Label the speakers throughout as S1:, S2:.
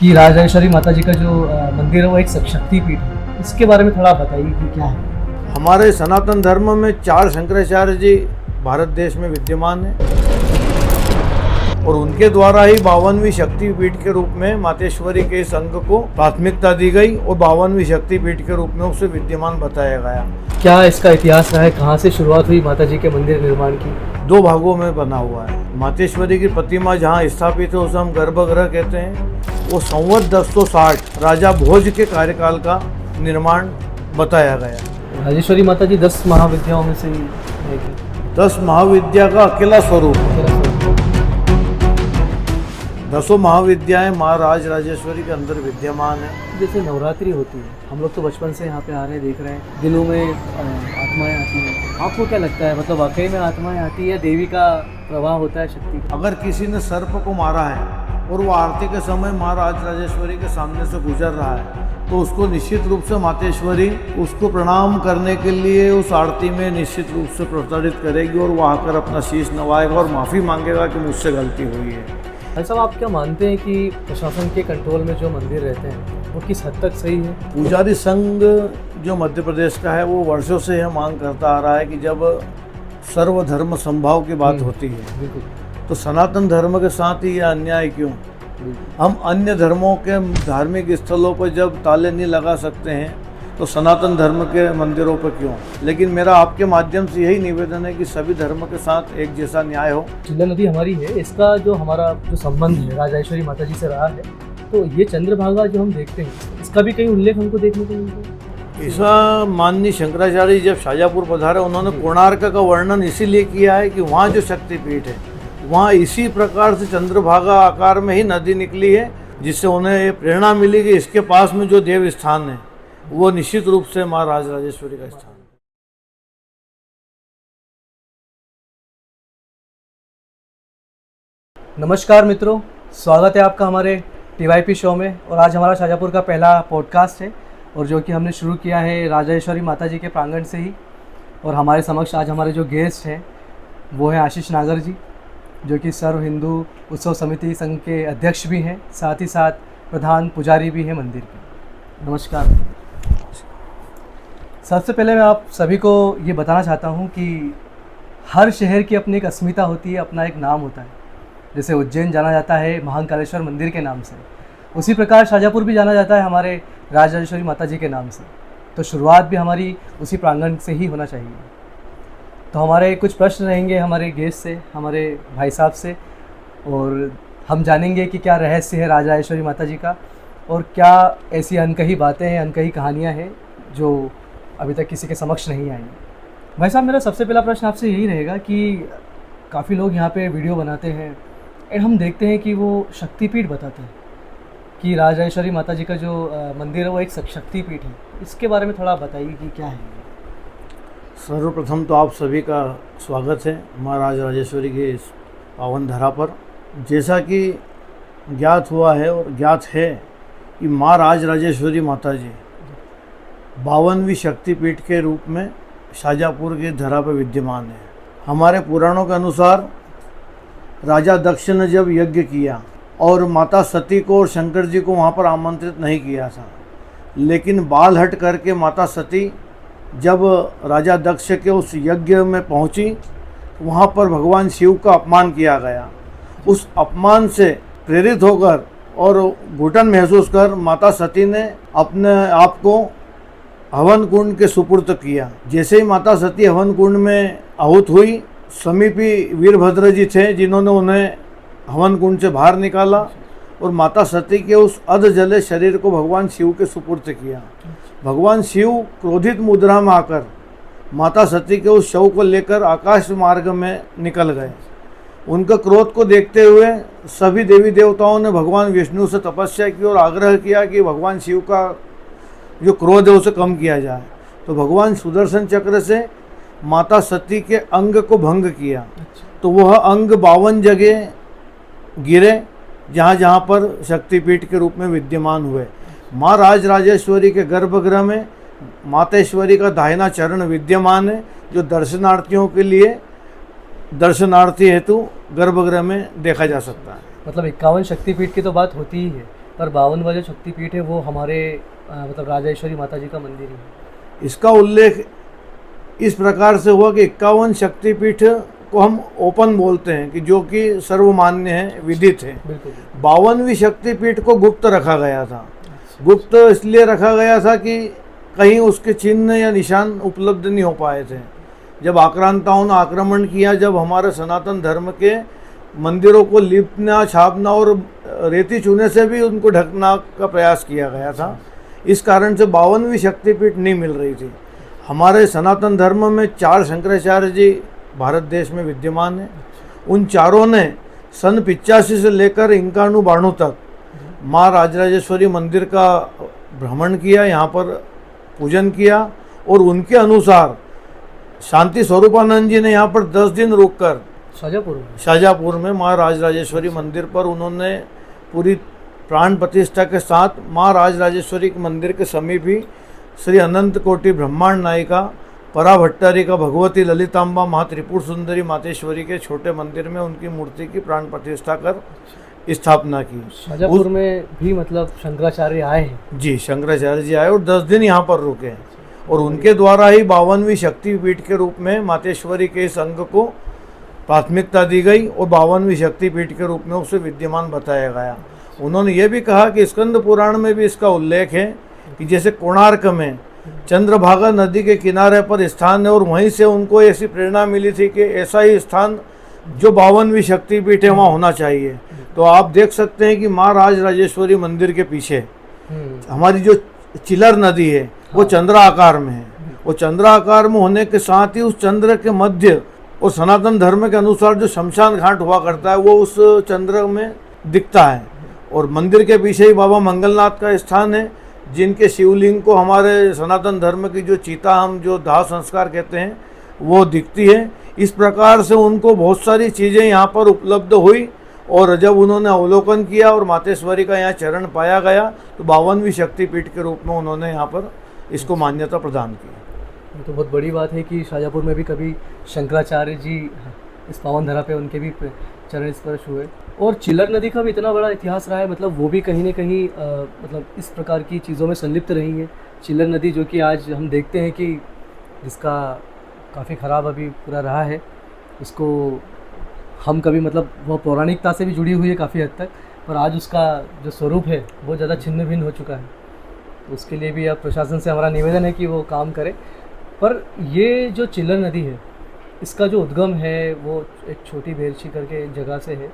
S1: कि राजराजेश्वरी माता जी का जो मंदिर है वो एक शक्तिपीठ है, इसके बारे में थोड़ा बताइए कि क्या है।
S2: हमारे सनातन धर्म में 4 शंकराचार्य जी भारत देश में विद्यमान हैं और उनके द्वारा ही 52वीं शक्तिपीठ के रूप में मातेश्वरी के इस अंग को प्राथमिकता दी गई और 52वीं शक्तिपीठ के रूप में उसे विद्यमान बताया गया।
S1: क्या इसका इतिहास रहा है, कहाँ से शुरुआत हुई माता जी के मंदिर निर्माण की?
S2: 2 भागों में बना हुआ है। मातेश्वरी की प्रतिमा जहाँ स्थापित है उसे हम गर्भगृह कहते हैं। वो संवत 1060 राजा भोज के कार्यकाल का निर्माण बताया गया।
S1: राजेश्वरी माता जी 10 महाविद्याओं में से ही एक है।
S2: 10 महाविद्या का अकेला स्वरूप है। 10 महाविद्याएं माँ राजराजेश्वरी के अंदर विद्यमान है।
S1: जैसे नवरात्रि होती है, हम लोग तो बचपन से यहाँ पे आ रहे हैं, देख रहे हैं, दिलों में आत्माएं आती हैं। आपको क्या लगता है, मतलब वाकई में आत्माएं आती है, देवी का प्रवाह होता है शक्ति का?
S2: अगर किसी ने सर्प को मारा है और वो आरती के समय माँ राजराजेश्वरी के सामने से गुजर रहा है तो उसको निश्चित रूप से मातेश्वरी उसको प्रणाम करने के लिए उस आरती में निश्चित रूप से प्रताड़ित करेगी और वो आकर अपना शीश नवाएगा और माफ़ी मांगेगा कि मुझसे गलती हुई है।
S1: भाई साहब, आप क्या मानते हैं कि प्रशासन के कंट्रोल में जो मंदिर रहते हैं वो किस हद तक सही है?
S2: पुजारी संघ जो मध्य प्रदेश का है वो वर्षों से यह मांग करता आ रहा है कि जब सर्वधर्म संभाव की बात होती है
S1: बिल्कुल,
S2: तो सनातन धर्म के साथ ही यह अन्याय क्यों? हम अन्य धर्मों के धार्मिक स्थलों पर जब ताले नहीं लगा सकते हैं तो सनातन धर्म के मंदिरों पर क्यों? लेकिन मेरा आपके माध्यम से यही निवेदन है कि सभी धर्म के साथ एक जैसा न्याय हो।
S1: चिल्ला नदी हमारी है, इसका जो हमारा जो संबंध है राजराजेश्वरी माता जी से रहा है, तो ये चंद्रभागा जो हम देखते हैं इसका भी कहीं उल्लेख हमको देखने को मिलता है।
S2: ऐसा माननीय शंकराचार्य जब शाजापुर पधारे उन्होंने कोणार्क का वर्णन इसीलिए किया है कि वहाँ जो शक्तिपीठ है वहाँ इसी प्रकार से चंद्रभागा आकार में ही नदी निकली है, जिससे उन्हें ये प्रेरणा मिली कि इसके पास में जो देव स्थान है वो निश्चित रूप से माँ राजराजेश्वरी का स्थान है।
S1: नमस्कार मित्रों, स्वागत है आपका हमारे टीवाईपी शो में। और आज हमारा शाजापुर का पहला पॉडकास्ट है और जो कि हमने शुरू किया है राजराजेश्वरी माता जी के प्रांगण से ही। और हमारे समक्ष आज हमारे जो गेस्ट हैं वो है आशीष नागर जी, जो कि सर्व हिंदू उत्सव समिति संघ के अध्यक्ष भी हैं, साथ ही साथ प्रधान पुजारी भी हैं मंदिर के। नमस्कार। सबसे पहले मैं आप सभी को ये बताना चाहता हूँ कि हर शहर की अपनी एक अस्मिता होती है, अपना एक नाम होता है। जैसे उज्जैन जाना जाता है महाकालेश्वर मंदिर के नाम से, उसी प्रकार शाजापुर भी जाना जाता है हमारे राजराजेश्वरी माता जी के नाम से। तो शुरुआत भी हमारी उसी प्रांगण से ही होना चाहिए। तो हमारे कुछ प्रश्न रहेंगे हमारे गेस्ट से, हमारे भाई साहब से, और हम जानेंगे कि क्या रहस्य है राजराजेश्वरी माता जी का और क्या ऐसी अनकही बातें हैं, अनकही कहानियाँ हैं जो अभी तक किसी के समक्ष नहीं आई। भाई साहब, मेरा सबसे पहला प्रश्न आपसे यही रहेगा कि काफ़ी लोग यहाँ पे वीडियो बनाते हैं और हम देखते हैं कि वो शक्तिपीठ बताते हैं कि राजराजेश्वरी माता जी का जो मंदिर है वो एक शक्तिपीठ है। इसके बारे में थोड़ा बताइए कि क्या है।
S2: सर्वप्रथम तो आप सभी का स्वागत है माँ राजराजेश्वरी के इस पावन धरा पर। जैसा कि ज्ञात हुआ है और ज्ञात है कि माँ राजराजेश्वरी माता जी 52वीं शक्तिपीठ के रूप में शाजापुर की धरा पर विद्यमान है। हमारे पुराणों के अनुसार राजा दक्ष ने जब यज्ञ किया और माता सती को और शंकर जी को वहाँ पर आमंत्रित नहीं किया था, लेकिन बाल हट करके माता सती जब राजा दक्ष के उस यज्ञ में पहुँची वहाँ पर भगवान शिव का अपमान किया गया। उस अपमान से प्रेरित होकर और घुटन महसूस कर माता सती ने अपने आप को हवन कुंड के सुपुर्द किया। जैसे ही माता सती हवन कुंड में आहूत हुई, समीपी वीरभद्र जी थे जिन्होंने उन्हें हवन कुंड से बाहर निकाला और माता सती के उस अध जले शरीर को भगवान शिव के सुपुर्द किया। भगवान शिव क्रोधित मुद्रा में आकर माता सती के उस शव को लेकर आकाश मार्ग में निकल गए। उनका क्रोध को देखते हुए सभी देवी देवताओं ने भगवान विष्णु से तपस्या की और आग्रह किया कि भगवान शिव का जो क्रोध है उसे कम किया जाए। तो भगवान सुदर्शन चक्र से माता सती के अंग को भंग किया, तो वह अंग 52 जगह गिरे जहाँ जहाँ पर शक्तिपीठ के रूप में विद्यमान हुए। माँ राजराजेश्वरी के गर्भगृह में मातेश्वरी का दाहिना चरण विद्यमान है, जो दर्शनार्थियों के लिए दर्शनार्थी हेतु गर्भगृह में देखा जा सकता है।
S1: मतलब 51 शक्तिपीठ की तो बात होती ही है, पर 52वां जो शक्तिपीठ है वो हमारे मतलब राजेश्वरी माता जी का मंदिर ही है।
S2: इसका उल्लेख इस प्रकार से हुआ कि 51 शक्तिपीठ को हम ओपन बोलते हैं कि जो कि सर्वमान्य है, विदित है।
S1: बिल्कुल
S2: 52वीं शक्तिपीठ को गुप्त रखा गया था। गुप्त इसलिए रखा गया था कि कहीं उसके चिन्ह या निशान उपलब्ध नहीं हो पाए थे। जब आक्रांताओं ने आक्रमण किया, जब हमारे सनातन धर्म के मंदिरों को लिपना, छापना और रेती चूने से भी उनको ढकना का प्रयास किया गया था, इस कारण से 52वीं शक्तिपीठ नहीं मिल रही थी। हमारे सनातन धर्म में 4 शंकराचार्य जी भारत देश में विद्यमान हैं। उन चारों ने सन 85 से लेकर इंकाणु बाणु तक माँ राजराजेश्वरी मंदिर का भ्रमण किया, यहाँ पर पूजन किया और उनके अनुसार शांति स्वरूपानंद जी ने यहाँ पर 10 दिन रुककर शाजापुर में माँ राजराजेश्वरी मंदिर पर उन्होंने पूरी प्राण प्रतिष्ठा के साथ माँ राजराजेश्वरी के मंदिर के समीप ही श्री अनंत कोटि ब्रह्मांड नायिका पराभट्टारिका भगवती ललितांबा महा त्रिपुर सुंदरी मातेश्वरी के छोटे मंदिर में उनकी मूर्ति की प्राण प्रतिष्ठा कर स्थापना की।
S1: शाजापुर में भी मतलब शंकराचार्य आए हैं
S2: जी, शंकराचार्य जी आए और 10 दिन यहाँ पर रुके और उनके द्वारा ही 52वीं शक्तिपीठ के रूप में मातेश्वरी के इस अंग को प्राथमिकता दी गई और 52वीं शक्तिपीठ के रूप में उसे विद्यमान बताया गया। उन्होंने ये भी कहा कि स्कंद पुराण में भी इसका उल्लेख है कि जैसे कोणार्क में चंद्रभागा नदी के किनारे पर स्थान है और वहीं से उनको ऐसी प्रेरणा मिली थी कि ऐसा ही स्थान जो 52वीं शक्तिपीठ है वहाँ होना चाहिए। तो आप देख सकते हैं कि माँ राजराजेश्वरी मंदिर के पीछे हमारी जो चिलर नदी है वो चंद्राकार में है। वो चंद्राकार में होने के साथ ही उस चंद्र के मध्य और सनातन धर्म के अनुसार जो शमशान घाट हुआ करता है वो उस चंद्र में दिखता है। और मंदिर के पीछे ही बाबा मंगलनाथ का स्थान है, जिनके शिवलिंग को हमारे सनातन धर्म की जो चीता हम जो दाह संस्कार कहते हैं वो दिखती है। इस प्रकार से उनको बहुत सारी चीज़ें यहाँ पर उपलब्ध हुई और जब उन्होंने अवलोकन किया और मातेश्वरी का यहाँ चरण पाया गया तो 52वीं शक्तिपीठ के रूप में उन्होंने यहाँ पर इसको मान्यता प्रदान की।
S1: ये तो बहुत बड़ी बात है कि शाजापुर में भी कभी शंकराचार्य जी इस पावन धरा पे उनके भी चरण स्पर्श हुए। और चिलर नदी का भी इतना बड़ा इतिहास रहा है, मतलब वो भी कहीं ना कहीं मतलब इस प्रकार की चीज़ों में संलिप्त रही है। चिलर नदी जो कि आज हम देखते हैं कि जिसका काफ़ी ख़राब अभी पूरा रहा है, उसको हम कभी मतलब वो पौराणिकता से भी जुड़ी हुई है काफ़ी हद तक, पर आज उसका जो स्वरूप है वो ज़्यादा छिन्न भिन्न हो चुका है। तो उसके लिए भी अब प्रशासन से हमारा निवेदन है कि वो काम करे। पर ये जो चिलर नदी है इसका जो उद्गम है वो एक छोटी भेरछी करके जगह से है।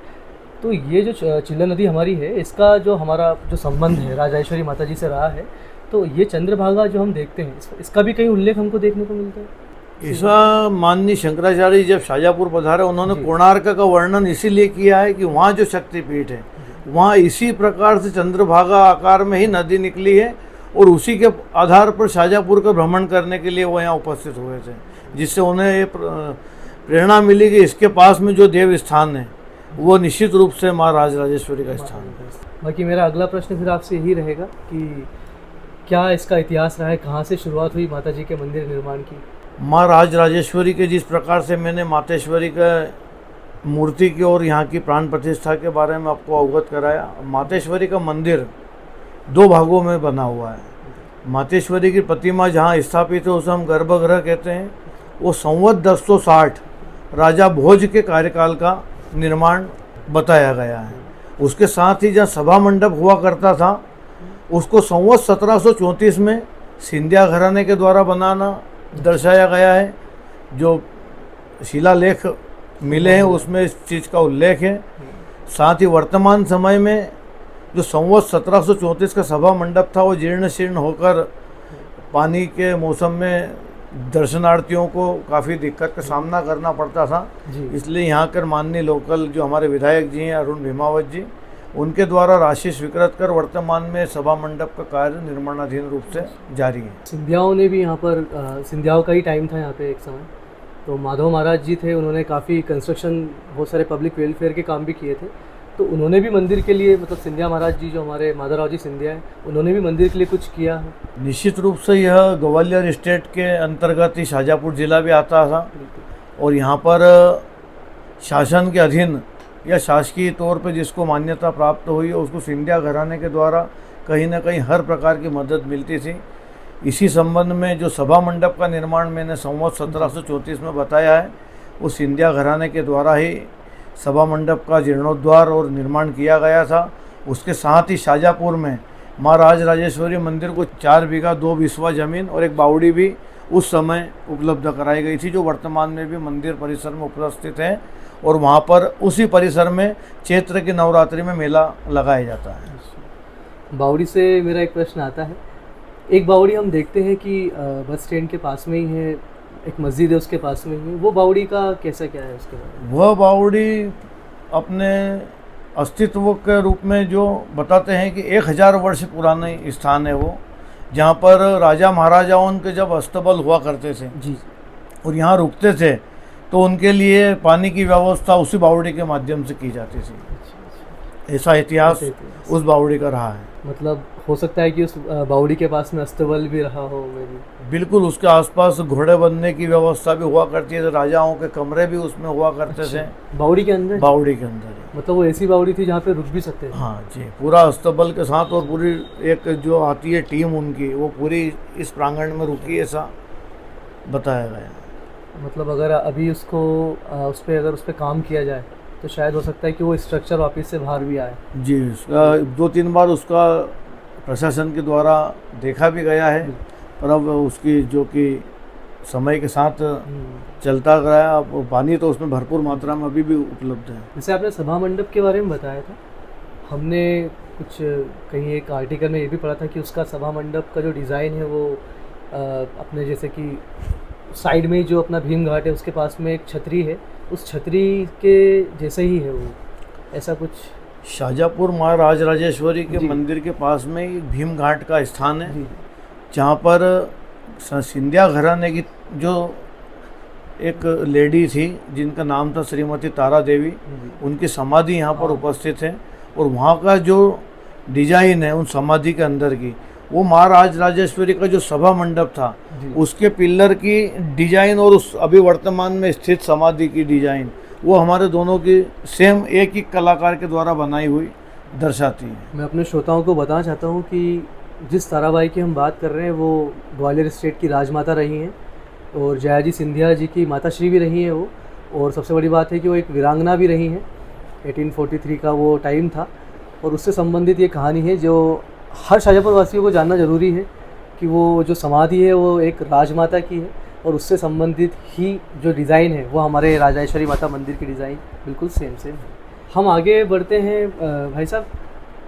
S1: तो ये जो चिलर नदी हमारी है इसका जो हमारा जो संबंध है राजेश्वरी माता जी से रहा है, तो ये चंद्रभागा जो हम देखते हैं इसका भी कहीं उल्लेख हमको देखने को मिलता है।
S2: ऐसा माननीय शंकराचार्य जब शाजापुर पधारे उन्होंने कोणार्क का वर्णन इसीलिए किया है कि वहाँ जो शक्तिपीठ है वहाँ इसी प्रकार से चंद्रभागा आकार में ही नदी निकली है और उसी के आधार पर शाजापुर का भ्रमण करने के लिए वो यहाँ उपस्थित हुए थे, जिससे उन्हें ये प्रेरणा मिली कि इसके पास में जो देव स्थान है वो निश्चित रूप से माँ राजराजेश्वरी का स्थान है।
S1: बाकी मेरा अगला प्रश्न फिर आपसे यही रहेगा कि क्या इसका इतिहास रहा है, कहाँ से शुरुआत हुई माता जी के मंदिर निर्माण की?
S2: माँ राजराजेश्वरी के जिस प्रकार से मैंने मातेश्वरी का मूर्ति की और यहाँ की प्राण प्रतिष्ठा के बारे में आपको अवगत कराया, मातेश्वरी का मंदिर 2 भागों में बना हुआ है। मातेश्वरी की प्रतिमा जहाँ स्थापित है उसे हम गर्भगृह कहते हैं। वो संवत 1060 राजा भोज के कार्यकाल का निर्माण बताया गया है। उसके साथ ही जहाँ सभा मंडप हुआ करता था उसको संवत 1734 में सिंधिया घराने के द्वारा बनाना दर्शाया गया है। जो शिलालेख मिले हैं उसमें इस चीज़ का उल्लेख है। साथ ही वर्तमान समय में जो संवत 1734 का सभा मंडप था वो जीर्ण शीर्ण होकर पानी के मौसम में दर्शनार्थियों को काफ़ी दिक्कत का सामना करना पड़ता था, इसलिए यहाँ कर माननीय लोकल जो हमारे विधायक जी हैं अरुण भीमावत जी, उनके द्वारा राशि स्वीकृत कर वर्तमान में सभा मंडप का कार्य निर्माणाधीन रूप से जारी है।
S1: सिंधियाओं ने भी यहाँ पर सिंधियाओं का ही टाइम था यहाँ पे एक समय, तो माधव महाराज जी थे, उन्होंने काफ़ी कंस्ट्रक्शन बहुत सारे पब्लिक वेलफेयर के काम भी किए थे। तो उन्होंने भी मंदिर के लिए मतलब सिंधिया महाराज जी जो हमारे माधवराव जी सिंधिया हैं उन्होंने भी मंदिर के लिए कुछ किया है?
S2: निश्चित रूप से यह ग्वालियर स्टेट के अंतर्गत ही शाजापुर जिला भी आता था और यहाँ पर शासन के अधीन या शासकीय तौर पे जिसको मान्यता प्राप्त हुई है उसको सिंधिया घराने के द्वारा कहीं ना कहीं हर प्रकार की मदद मिलती थी। इसी संबंध में जो सभा मंडप का निर्माण मैंने संवत 1734 में बताया है, वो सिंधिया घराने के द्वारा ही सभा मंडप का जीर्णोद्धार और निर्माण किया गया था। उसके साथ ही शाजापुर में माँ राज राजेश्वरी मंदिर को 4 बीघा 2 बिस्वा जमीन और एक बावड़ी भी उस समय उपलब्ध कराई गई थी, जो वर्तमान में भी मंदिर परिसर में उपस्थित है। और वहाँ पर उसी परिसर में चैत्र की नवरात्रि में मेला लगाया जाता है।
S1: बावड़ी से मेरा एक प्रश्न आता है, एक बावड़ी हम देखते हैं कि बस स्टैंड के पास में ही है, एक मस्जिद है उसके पास में ही है, वो बावड़ी का कैसा क्या है उसके बारे में?
S2: वह बावड़ी अपने अस्तित्व के रूप में जो बताते हैं कि 1000 वर्ष पुराने स्थान है वो, जहाँ पर राजा महाराजाओं के जब अस्तबल हुआ करते थे
S1: जी,
S2: और यहाँ रुकते थे, तो उनके लिए पानी की व्यवस्था उसी बावड़ी के माध्यम से की जाती थी। ऐसा इतिहास उस बावड़ी का रहा है।
S1: मतलब हो सकता है कि उस बावड़ी के पास में अस्तबल भी रहा हो मेरी।
S2: बिल्कुल, उसके आसपास घोड़े बनने की व्यवस्था भी हुआ करती है, राजाओं के कमरे भी उसमें हुआ करते थे।
S1: बावड़ी के अंदर?
S2: बावड़ी के अंदर ही।
S1: मतलब वो ऐसी बावड़ी थी जहाँ पे रुक भी सकते थे?
S2: हाँ जी, पूरा अस्तबल के साथ, और पूरी एक जो आती है टीम उनकी, वो पूरी इस प्रांगण में रुकी, ऐसा बताया गया।
S1: मतलब अगर अभी उसको उस पर काम किया जाए तो शायद हो सकता है कि वो स्ट्रक्चर वापस से बाहर भी आए।
S2: जी, उसका 2-3 बार उसका प्रशासन के द्वारा देखा भी गया है, पर अब उसकी जो कि समय के साथ चलता गया, अब पानी तो उसमें भरपूर मात्रा में अभी भी उपलब्ध है।
S1: जैसे आपने सभा मंडप के बारे में बताया था, हमने कुछ कहीं एक आर्टिकल में ये भी पढ़ा था कि उसका सभा मंडप का जो डिज़ाइन है वो अपने जैसे कि साइड में जो अपना भीम घाट है उसके पास में एक छतरी है, उस छतरी के जैसे ही है वो, ऐसा कुछ।
S2: शाजापुर माँ राज राजेश्वरी के
S1: जी।
S2: मंदिर के पास में एक भीम घाट का स्थान है,
S1: जी,
S2: जहाँ पर सिंधिया घराने की जो एक लेडी थी जिनका नाम था श्रीमती तारा देवी,
S1: जी,
S2: उनकी समाधि यहाँ पर
S1: हाँ।
S2: उपस्थित है। और वहाँ का जो डिजाइन है उन समाधि के अंदर की, वो माँ राज राजेश्वरी का जो सभा मंडप था
S1: जी।
S2: उसके पिल्लर की डिजाइन और उस अभी वर्तमान में स्थित समाधि की डिजाइन, वो हमारे दोनों की सेम एक ही कलाकार के द्वारा बनाई हुई दर्शाती है।
S1: मैं अपने श्रोताओं को बताना चाहता हूँ कि जिस ताराबाई की हम बात कर रहे हैं वो ग्वालियर स्टेट की राजमाता रही हैं और जयाजी सिंधिया जी की माताश्री भी रही हैं वो, और सबसे बड़ी बात है कि वो एक वीरांगना भी रही हैं। 1843 का वो टाइम था और उससे संबंधित ये कहानी है जो हर शाजापुर वासियों को जानना ज़रूरी है कि वो जो समाधि है वो एक राजमाता की है और उससे संबंधित ही जो डिज़ाइन है वो हमारे राजेश्वरी माता मंदिर की डिज़ाइन बिल्कुल सेम है। हम आगे बढ़ते हैं भाई साहब,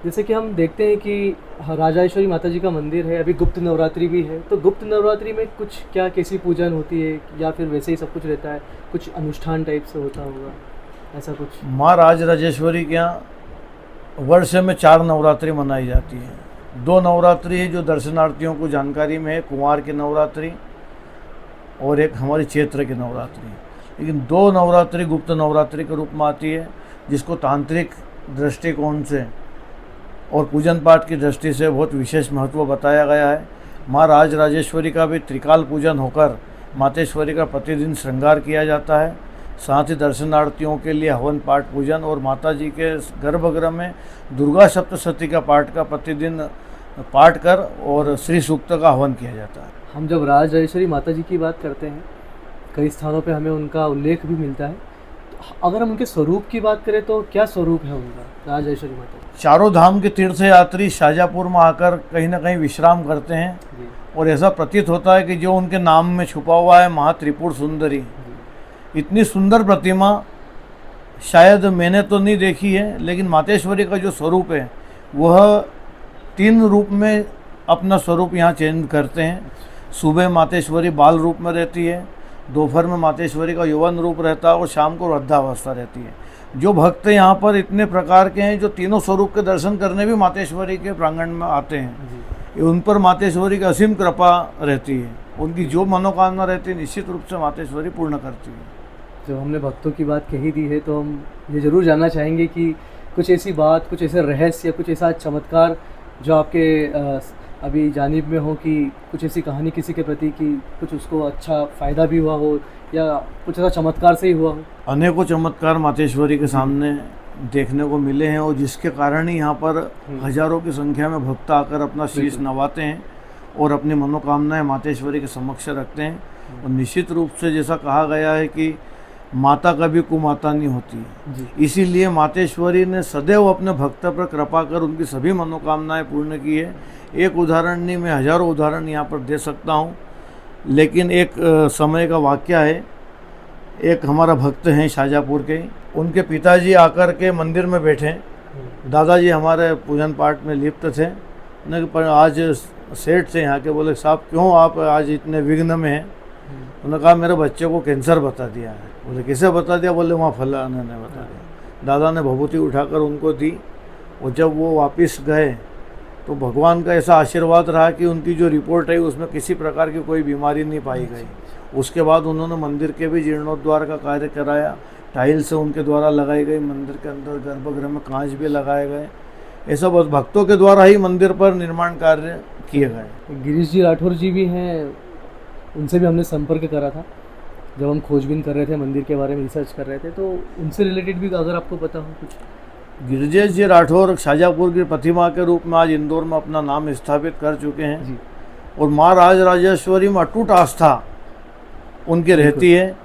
S1: जैसे कि हम देखते हैं कि राजेश्वरी माता जी का मंदिर है, अभी गुप्त नवरात्रि भी है, तो गुप्त नवरात्रि में कुछ क्या कैसी पूजन होती है या फिर वैसे ही सब कुछ रहता है, कुछ अनुष्ठान टाइप से होता होगा ऐसा कुछ?
S2: माँ राज राजेश्वरी के यहाँ वर्ष में 4 नवरात्रि मनाई जाती है। 2 नवरात्रि है जो दर्शनार्थियों को जानकारी में है, कुंवार की नवरात्रि और एक हमारी चैत्र की नवरात्रि। लेकिन 2 नवरात्रि गुप्त नवरात्रि के रूप में आती है, जिसको तांत्रिक दृष्टिकोण से और पूजन पाठ की दृष्टि से बहुत विशेष महत्व बताया गया है। माँ राज राजेश्वरी का भी त्रिकाल पूजन होकर मातेश्वरी का प्रतिदिन श्रृंगार किया जाता है। साथ ही दर्शनार्थियों के लिए हवन पाठ पूजन और माता जी के गर्भगृह में दुर्गा सप्तशती का पाठ का प्रतिदिन पाठ कर और श्री सूक्त का हवन किया जाता है।
S1: हम जब राज राजेश्वरी माता जी की बात करते हैं, कई स्थानों पे हमें उनका उल्लेख भी मिलता है, तो अगर हम उनके स्वरूप की बात करें तो क्या स्वरूप है उनका, राज राजेश्वरी माता जी?
S2: चारों धाम के तीर्थयात्री शाजापुर में आकर कहीं ना कहीं विश्राम करते हैं
S1: जी,
S2: और ऐसा प्रतीत होता है कि जो उनके नाम में छुपा हुआ है महात्रिपुर सुंदरी,
S1: जी,
S2: इतनी सुंदर प्रतिमा शायद मैंने तो नहीं देखी है। लेकिन मातेश्वरी का जो स्वरूप है वह 3 रूप में अपना स्वरूप यहाँ चेंज करते हैं। सुबह मातेश्वरी बाल रूप में रहती है, दोपहर में मातेश्वरी का यौवन रूप रहता है और शाम को वृद्धावस्था रहती है। जो भक्त यहाँ पर इतने प्रकार के हैं जो तीनों स्वरूप के दर्शन करने भी मातेश्वरी के प्रांगण में आते हैं,
S1: जी।
S2: उन पर मातेश्वरी की असीम कृपा रहती है। उनकी जो मनोकामना रहती है निश्चित रूप से मातेश्वरी पूर्ण करती है।
S1: जब हमने भक्तों की बात कही दी है तो हम ये ज़रूर जानना चाहेंगे कि कुछ ऐसी बात, कुछ ऐसे रहस्य, कुछ ऐसा चमत्कार जो आपके अभी जानिब में हो, कि कुछ ऐसी कहानी किसी के प्रति कि कुछ उसको अच्छा फ़ायदा भी हुआ हो या कुछ ऐसा चमत्कार से ही हुआ हो।
S2: अनेकों चमत्कार मातेश्वरी के सामने देखने को मिले हैं और जिसके कारण ही यहाँ पर हजारों की संख्या में भक्त आकर अपना शीश नवाते हैं और अपनी मनोकामनाएं मातेश्वरी के समक्ष रखते हैं। और निश्चित रूप से जैसा कहा गया है कि माता कभी कुमाता नहीं होती, इसीलिए मातेश्वरी ने सदैव अपने भक्त पर कृपा कर उनकी सभी मनोकामनाएं पूर्ण की है। एक उदाहरण नहीं, मैं हजारों उदाहरण यहाँ पर दे सकता हूँ, लेकिन एक समय का वाक़या है। एक हमारा भक्त हैं शाहजहाँपुर के, उनके पिताजी आकर के मंदिर में बैठे, दादाजी हमारे पूजन पाठ में लिप्त थे। न पर आज सेठ थे यहाँ के, बोले साहब क्यों आप आज इतने विघ्न में हैं? उन्होंने कहा मेरे बच्चे को कैंसर बता दिया है। बोले किसे बता दिया? बोले वहाँ फलाने ने बता दिया। दादा ने भभूति उठाकर उनको दी और जब वो वापस गए तो भगवान का ऐसा आशीर्वाद रहा कि उनकी जो रिपोर्ट है उसमें किसी प्रकार की कोई बीमारी नहीं पाई गई। उसके बाद उन्होंने मंदिर के भी जीर्णोद्धार का कार्य कराया, टाइल्स उनके द्वारा लगाई गई, मंदिर के अंदर गर्भगृह में कांच भी लगाए गए। ऐसा बस भक्तों के द्वारा ही मंदिर पर निर्माण कार्य किए गए।
S1: गिरीश जी राठौर जी भी हैं, उनसे भी हमने संपर्क करा था जब हम खोजबीन कर रहे थे, मंदिर के बारे में रिसर्च कर रहे थे, तो उनसे रिलेटेड भी अगर आपको पता हो कुछ।
S2: गिरिजेश जी राठौर शाहजहाँपुर की प्रतिमा के रूप में आज इंदौर में अपना नाम स्थापित कर चुके हैं
S1: जी।
S2: और माँ राज राजेश्वरी में अटूट आस्था उनकी रहती है।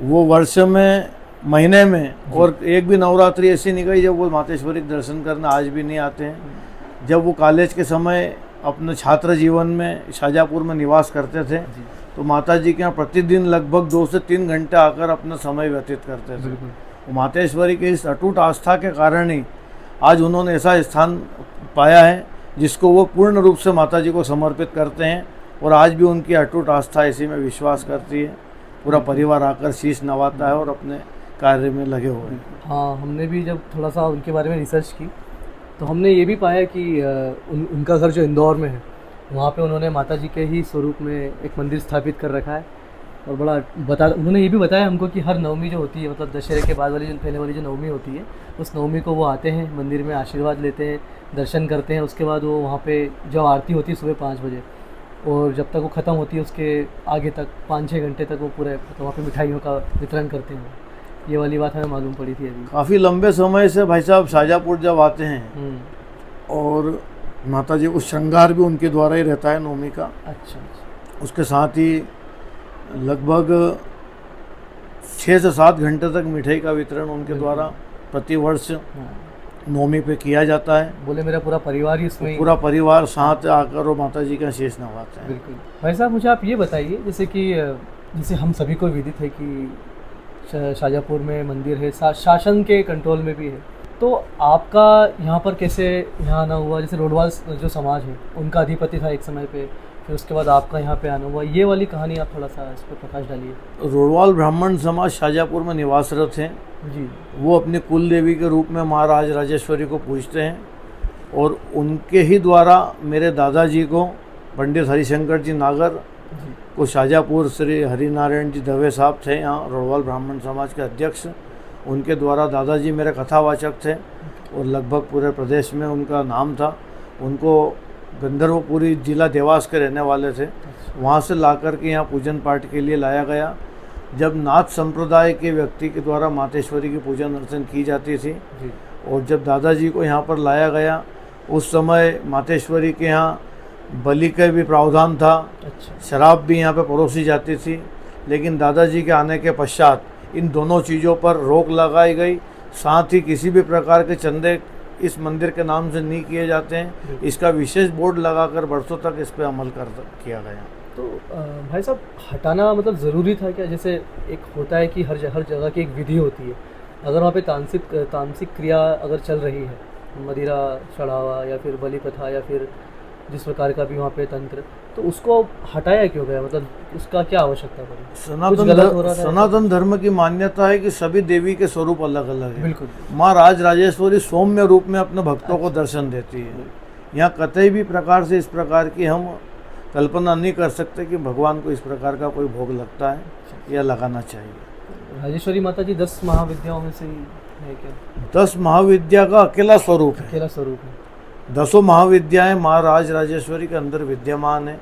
S2: वो वर्ष में, महीने में और एक भी नवरात्रि ऐसी नहीं गई जब वो मातेश्वरी के दर्शन करने आज भी नहीं आते हैं। जब वो कॉलेज के समय अपने छात्र जीवन में शाहजहाँपुर में निवास करते थे तो माता जी के यहाँ प्रतिदिन लगभग 2 से 3 घंटे आकर अपना समय व्यतीत करते थे। मातेश्वरी के इस अटूट आस्था के कारण ही आज उन्होंने ऐसा स्थान पाया है जिसको वो पूर्ण रूप से माता जी को समर्पित करते हैं और आज भी उनकी अटूट आस्था इसी में विश्वास करती है। पूरा परिवार आकर शीश नवाता है और अपने कार्य में लगे हुए हैं।
S1: हाँ, हमने भी जब थोड़ा सा उनके बारे में रिसर्च की तो हमने ये भी पाया कि उनका घर जो इंदौर में है वहाँ पे उन्होंने माता जी के ही स्वरूप में एक मंदिर स्थापित कर रखा है। और उन्होंने ये भी बताया हमको कि हर नवमी जो होती है, मतलब दशहरे के बाद वाली जो पहले वाली जो नवमी होती है, उस नवमी को वो आते हैं मंदिर में, आशीर्वाद लेते हैं, दर्शन करते हैं। उसके बाद वो वहाँ पे जब आरती होती है सुबह 5 बजे और जब तक वो ख़त्म होती है उसके आगे तक 5-6 घंटे तक वो पूरे तो वहाँ पे मिठाइयों का वितरण करते हैं। ये वाली बात हमें मालूम पड़ी थी अभी।
S2: काफ़ी लंबे समय से भाई साहब शाहजहाँपुर जब आते हैं और माता जी को श्रृंगार भी उनके द्वारा ही रहता है नवमी का।
S1: अच्छा।
S2: उसके साथ ही लगभग 6 से 7 घंटे तक मिठाई का वितरण उनके द्वारा प्रतिवर्ष नवमी पे किया जाता है।
S1: बोले मेरा पूरा परिवार ही उसमें,
S2: पूरा परिवार साथ आकर और माता जी का शेष नवाते हैं।
S1: बिल्कुल। भाई साहब मुझे आप ये बताइए, जैसे हम सभी को विदित है कि शाहजहाँपुर में मंदिर है, शासन के कंट्रोल में भी है, तो आपका यहाँ पर कैसे यहाँ आना हुआ? जैसे रोडवाल जो समाज है उनका अधिपति था एक समय पे, फिर उसके बाद आपका यहाँ पे आना हुआ, ये वाली कहानी आप थोड़ा सा इस पर प्रकाश डालिए।
S2: रोडवाल ब्राह्मण समाज शाहजहाँपुर में निवासरत हैं
S1: जी।
S2: वो अपनी कुल देवी के रूप में माँ राज राजेश्वरी को पूजते हैं और उनके ही द्वारा मेरे दादाजी को पंडित हरिशंकर जी नागर को शाहजहाँपुर श्री हरिनारायण जी दवे साहब थे यहाँ रोडवाल ब्राह्मण समाज के अध्यक्ष, उनके द्वारा दादाजी मेरे कथावाचक थे और लगभग पूरे प्रदेश में उनका नाम था। उनको गंधर्वपुरी जिला देवास के रहने वाले थे, वहाँ से ला कर के यहाँ पूजन पाठ के लिए लाया गया। जब नाथ संप्रदाय के व्यक्ति के द्वारा मातेश्वरी की पूजन अर्चन की जाती थी और जब दादाजी को यहाँ पर लाया गया उस समय मातेश्वरी के यहाँ बलि का भी प्रावधान था। अच्छा। शराब भी यहाँ पे परोसी जाती थी, लेकिन दादाजी के आने के पश्चात इन दोनों चीज़ों पर रोक लगाई गई। साथ ही किसी भी प्रकार के चंदे इस मंदिर के नाम से नहीं किए जाते हैं। इसका विशेष बोर्ड लगाकर बरसों तक इस पर अमल किया गया।
S1: तो भाई साहब हटाना मतलब ज़रूरी था क्या? जैसे एक होता है कि हर जगह की एक विधि होती है, अगर वहाँ पे तामसिक क्रिया अगर चल रही है, मदिरा चढ़ावा या फिर बलि प्रथा या फिर जिस प्रकार का भी वहाँ पे तंत्र, तो उसको हटाया क्यों गया? मतलब उसका क्या आवश्यकता पड़ी?
S2: सनातन धर्म की मान्यता है कि सभी देवी के स्वरूप अलग अलग है।
S1: बिल्कुल।
S2: माँ राज राजेश्वरी सौम्य रूप में अपने भक्तों को दर्शन देती है। यहाँ कतई भी प्रकार से इस प्रकार की हम कल्पना नहीं कर सकते कि भगवान को इस प्रकार का कोई भोग लगता है या लगाना चाहिए।
S1: राजेश्वरी माता जी 10 महाविद्याओं में से है क्या?
S2: 10 महाविद्या का अकेला स्वरूप है।
S1: अकेला स्वरूप है।
S2: 10 महाविद्याएं माँ राज राजेश्वरी के अंदर विद्यमान है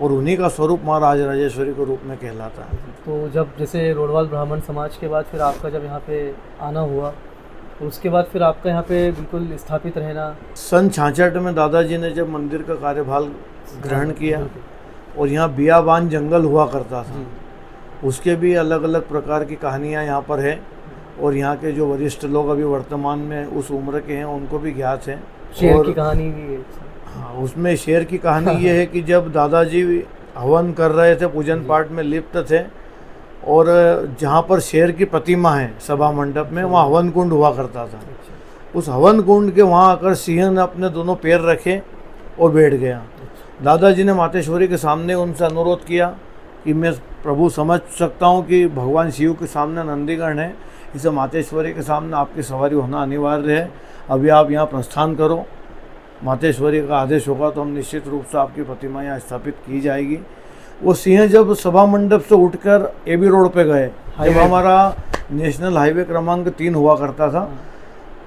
S2: और उन्हीं का स्वरूप माँ राज राजेश्वरी के रूप में कहलाता है।
S1: तो जब जैसे रोडवाल ब्राह्मण समाज के बाद फिर आपका जब यहाँ पे आना हुआ और उसके बाद फिर आपका यहाँ पे बिल्कुल स्थापित रहना।
S2: सन 66 में दादाजी ने जब मंदिर का कार्यभार ग्रहण किया और यहाँ बियाबान जंगल हुआ करता था, उसके भी अलग अलग प्रकार की कहानियाँ यहाँ पर है और यहाँ के जो वरिष्ठ लोग अभी वर्तमान में उस उम्र के हैं उनको भी ज्ञात है।
S1: शेर की कहानी भी है।
S2: हाँ, उसमें शेर की कहानी ये है कि जब दादाजी हवन कर रहे थे, पूजन पाठ में लिप्त थे, और जहाँ पर शेर की प्रतिमा है सभा मंडप में, वहाँ हवन कुंड हुआ करता था। उस हवन कुंड के वहाँ आकर सिंह ने अपने दोनों पैर रखे और बैठ गया। दादाजी ने मातेश्वरी के सामने उनसे अनुरोध किया कि मैं प्रभु समझ सकता हूँ कि भगवान शिव के सामने नंदीगण है, इसे मातेश्वरी के सामने आपकी सवारी होना अनिवार्य है, अभी आप यहाँ प्रस्थान करो, मातेश्वरी का आदेश होगा तो हम निश्चित रूप से आपकी प्रतिमा यहाँ स्थापित की जाएगी। वो सिंह जब सभा मंडप से उठकर एबी रोड पे गए, जब हमारा नेशनल हाईवे क्रमांक 3 हुआ करता था,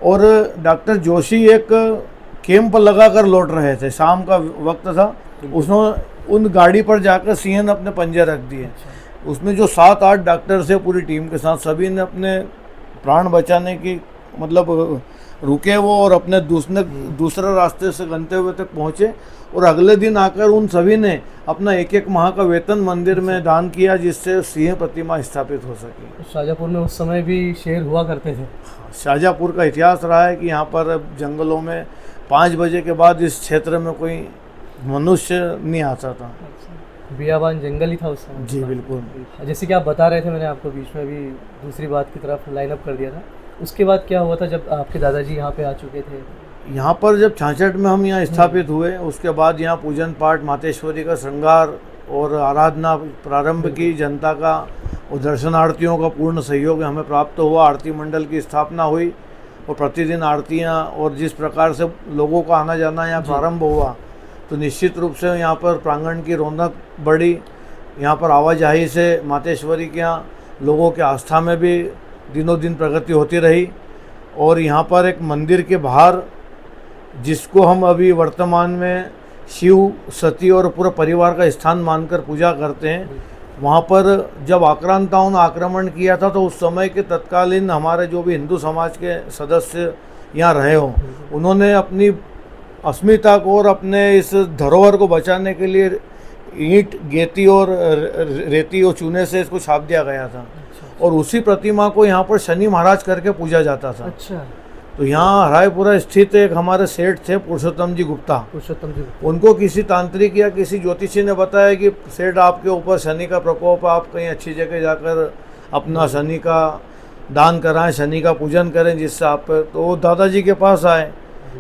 S2: और डॉक्टर जोशी एक कैंप लगाकर लौट रहे थे, शाम का वक्त था, उसने उन गाड़ी पर जाकर सिंह ने अपने पंजे रख दिए। उसमें जो 7-8 डॉक्टर थे पूरी टीम के साथ, सभी ने अपने प्राण बचाने की मतलब रुके वो और अपने दूसरे रास्ते से गंतव्य तक पहुँचे, और अगले दिन आकर उन सभी ने अपना 1-1 माह का वेतन मंदिर में दान किया, जिससे सिंह प्रतिमा स्थापित हो सकी।
S1: शाहजहाँपुर में उस समय भी शेर हुआ करते थे।
S2: शाहजहाँपुर का इतिहास रहा है कि यहाँ पर जंगलों में 5 बजे के बाद इस क्षेत्र में कोई मनुष्य नहीं आता था।
S1: बियाबान जंगल ही था उस समय।
S2: जी बिल्कुल।
S1: जैसे कि आप बता रहे थे, मैंने आपको बीच में भी दूसरी बात की तरफ लाइन अप कर दिया था। उसके बाद क्या हुआ था जब आपके दादाजी यहाँ पे आ चुके थे?
S2: यहाँ पर जब 66 में हम यहाँ स्थापित हुए, उसके बाद यहाँ पूजन पाठ, मातेश्वरी का श्रृंगार और आराधना प्रारंभ की, जनता का और दर्शनार्थियों का पूर्ण सहयोग हमें प्राप्त हुआ। आरती मंडल की स्थापना हुई और प्रतिदिन आरतियाँ, और जिस प्रकार से लोगों का आना जाना यहाँ प्रारंभ हुआ, तो निश्चित रूप से यहाँ पर प्रांगण की रौनक बढ़ी। यहाँ पर आवाजाही से मातेश्वरी के यहाँ लोगों के आस्था में भी दिनों दिन प्रगति होती रही। और यहाँ पर एक मंदिर के बाहर, जिसको हम अभी वर्तमान में शिव, सती और पूरे परिवार का स्थान मानकर पूजा करते हैं, वहाँ पर जब आक्रांताओं ने आक्रमण किया था, तो उस समय के तत्कालीन हमारे जो भी हिंदू समाज के सदस्य यहाँ रहे हों, उन्होंने अपनी अस्मिता को और अपने इस धरोहर को बचाने के लिए ईंट, गेती और रेती और चूने से इसको छाप दिया गया था। और उसी प्रतिमा को यहाँ पर शनि महाराज करके पूजा जाता था।
S1: अच्छा।
S2: तो यहाँ हरायपुरा स्थित एक हमारे सेठ थे, पुरुषोत्तम जी गुप्ता, उनको किसी तांत्रिक या किसी ज्योतिषी ने बताया कि सेठ आपके ऊपर शनि का प्रकोप, आप कहीं अच्छी जगह जाकर अपना शनि का दान कराएं, शनि का पूजन करें, जिससे आप, तो वो दादाजी के पास आए,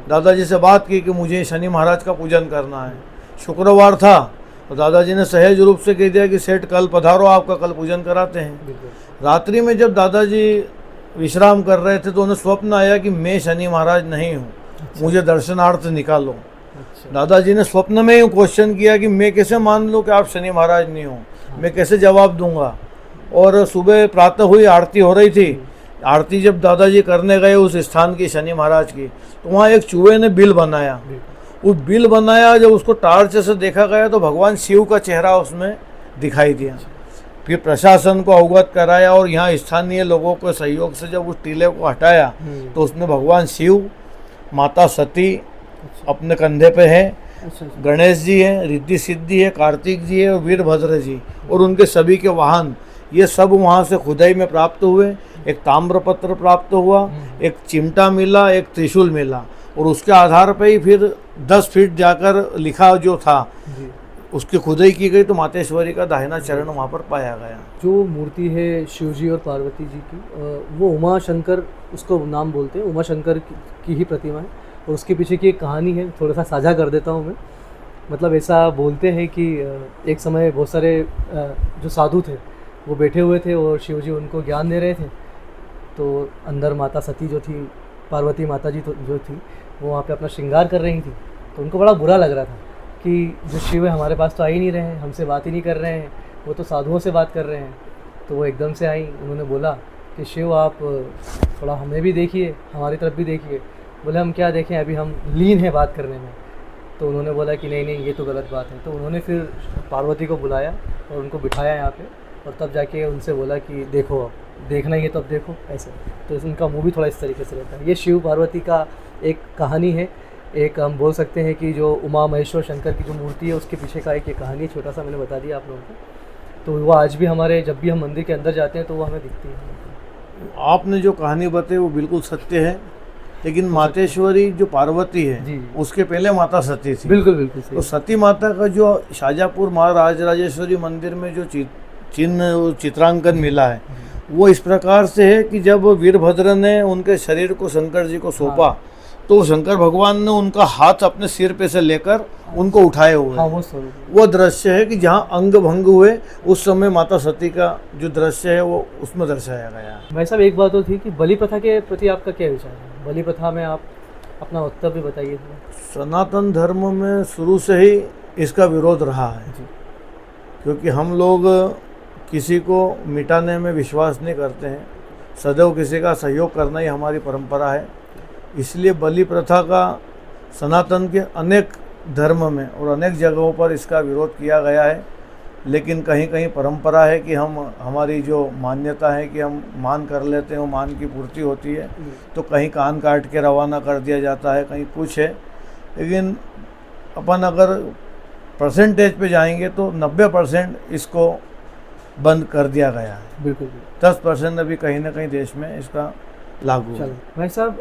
S2: दादाजी से बात की कि मुझे शनि महाराज का पूजन करना है। शुक्रवार था, तो दादाजी ने सहज रूप से कह दिया कि सेठ कल पधारो, आपका कल पूजन कराते हैं। रात्रि में जब दादाजी विश्राम कर रहे थे, तो उन्हें स्वप्न आया कि मैं शनि महाराज नहीं हूँ, मुझे दर्शनार्थ निकालो। दादाजी ने स्वप्न में ही क्वेश्चन किया कि मैं कैसे मान लूँ कि आप शनि महाराज नहीं हो, मैं कैसे जवाब दूंगा। और सुबह प्रातः हुई, आरती हो रही थी, आरती जब दादाजी करने गए उस स्थान की, शनि महाराज की, तो वहाँ एक चूहे ने बिल बनाया। वो बिल बनाया, जब उसको टार्च से देखा गया तो भगवान शिव का चेहरा उसमें दिखाई दिया। फिर प्रशासन को अवगत कराया, और यहाँ स्थानीय लोगों के सहयोग से जब उस टीले को हटाया, तो उसमें भगवान शिव, माता सती अपने कंधे पे है, गणेश जी है, रिद्धि सिद्धि है, कार्तिक जी है और वीरभद्र जी, और उनके सभी के वाहन, ये सब वहाँ से खुदाई में प्राप्त हुए। एक ताम्रपत्र प्राप्त हुआ, एक चिमटा मिला, एक त्रिशूल मिला, और उसके आधार पर ही फिर 10 फीट जाकर लिखा जो था, उसकी खुदाई की गई, तो मातेश्वरी का दाहिना चरण वहाँ पर पाया गया।
S1: जो मूर्ति है शिव जी और पार्वती जी की, वो उमा शंकर उसको नाम बोलते हैं, उमा शंकर की ही प्रतिमा है, और उसके पीछे की एक कहानी है, थोड़ा सा साझा कर देता हूँ मैं। मतलब ऐसा बोलते हैं कि एक समय बहुत सारे जो साधु थे वो बैठे हुए थे, और शिव जी उनको ज्ञान दे रहे थे, तो अंदर माता सती जो थी, पार्वती माता जी जो थी, वो वहाँ पे अपना श्रृंगार कर रही थी। तो उनको बड़ा बुरा लग रहा था कि जो शिव है हमारे पास तो आ ही नहीं रहे हैं, हमसे बात ही नहीं कर रहे हैं, वो तो साधुओं से बात कर रहे हैं। तो वो एकदम से आई, उन्होंने बोला कि शिव आप थोड़ा हमें भी देखिए, हमारी तरफ भी देखिए। बोले हम क्या देखें, अभी हम लीन हैं बात करने में। तो उन्होंने बोला कि नहीं नहीं, ये तो गलत बात है। तो उन्होंने फिर पार्वती को बुलाया और उनको बिठाया यहाँ पे, और तब जाके उनसे बोला कि देखो अब देखना ही है तो अब देखो ऐसे। तो उनका मुँह भी थोड़ा इस तरीके से रहता है। ये शिव पार्वती का एक कहानी है, एक हम बोल सकते हैं कि जो उमा महेश्वर शंकर की जो मूर्ति है उसके पीछे का एक ये कहानी, छोटा सा मैंने बता दिया आप लोगों को। तो वो आज भी हमारे, जब भी हम मंदिर के अंदर जाते हैं तो वो हमें दिखती है।
S2: आपने जो कहानी बताई वो बिल्कुल सत्य है, लेकिन मातेश्वरी जो पार्वती है
S1: जी।
S2: उसके पहले माता सती थी।
S1: बिल्कुल बिल्कुल सही।
S2: तो सती माता का जो शाजापुर महाराज राजेश्वरी मंदिर में जो चिन्ह चित्रांकन मिला है वो इस प्रकार से है कि जब वीरभद्र ने उनके शरीर को शंकर जी को सौंपा तो शंकर भगवान ने उनका हाथ अपने सिर पे से लेकर उनको उठाए हुए
S1: हाँ,
S2: हैं। वो दृश्य है कि जहाँ अंग भंग हुए उस समय माता सती का जो दृश्य है वो उसमें दर्शाया गया है।
S1: भाई साहब एक बात तो थी कि बलि प्रथा के प्रति आपका क्या विचार है? बलि प्रथा में आप अपना वक्तव्य बताइए।
S2: सनातन धर्म में शुरू से ही इसका विरोध रहा है
S1: जी।
S2: क्योंकि हम लोग किसी को मिटाने में विश्वास नहीं करते हैं, सदैव किसी का सहयोग करना ही हमारी परंपरा है। इसलिए बलि प्रथा का सनातन के अनेक धर्म में और अनेक जगहों पर इसका विरोध किया गया है, लेकिन कहीं कहीं परंपरा है कि हमारी जो मान्यता है कि हम मान कर लेते हैं, वो मान की पूर्ति होती है, तो कहीं कान काट के रवाना कर दिया जाता है, कहीं कुछ है। लेकिन अपन अगर परसेंटेज पे जाएंगे तो 90% इसको बंद कर दिया गया है।
S1: बिल्कुल।
S2: 10% अभी कहीं ना कहीं देश में इसका लागू है।
S1: चलो भाई साहब,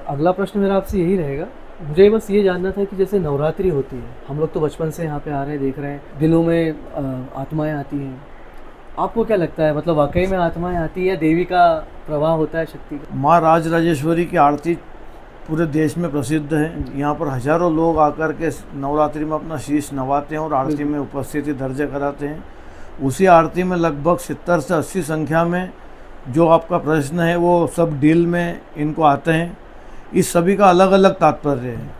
S1: अगला प्रश्न मेरा आपसे यही रहेगा। मुझे बस ये जानना था कि जैसे नवरात्रि होती है, हम लोग तो बचपन से यहाँ पे आ रहे हैं, देख रहे हैं, दिलों में आत्माएं आती हैं। आपको क्या लगता है, मतलब वाकई में आत्माएं आती है या देवी का प्रवाह होता है, शक्ति का?
S2: माँ राज राजेश्वरी की आरती पूरे देश में प्रसिद्ध है। यहाँ पर हजारों लोग आकर के नवरात्रि में अपना शीश नवाते हैं और आरती में उपस्थिति दर्ज कराते हैं। उसी आरती में लगभग 70 से 80 संख्या में जो आपका प्रश्न है वो सब डील में इनको आते हैं। इस सभी का अलग अलग तात्पर्य है।